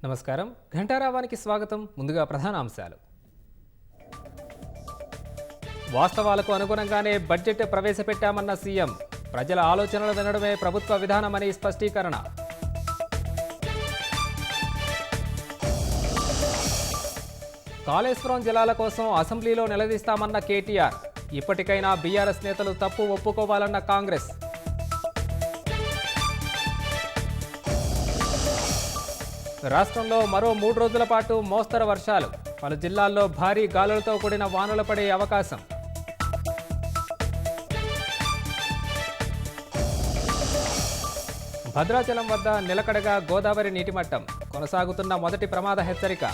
నమస్కారం. ఘంటారావానికి స్వాగతం. ముందుగా ప్రధాన అంశాలు. వాస్తవాలకు అనుగుణంగానే బడ్జెట్ ప్రవేశపెట్టామన్న సీఎం. ప్రజల ఆలోచనలు వినడమే ప్రభుత్వ విధానమని స్పష్టీకరణ. కాళేశ్వరం జలాల కోసం అసెంబ్లీలో నిలదీస్తామన్న కేటీఆర్. ఇప్పటికైనా బీఆర్ఎస్ నేతలు తప్పు ఒప్పుకోవాలన్న కాంగ్రెస్. రాష్ట్రంలో మరో 3 రోజుల పాటు మోస్తరు వర్షాలు. పలు జిల్లాల్లో భారీ గాలులతో కూడిన వానలు పడే అవకాశం. భద్రాచలం వద్ద నిలకడగా గోదావరి నీటిమట్టం. కొనసాగుతున్న మొదటి ప్రమాద హెచ్చరిక.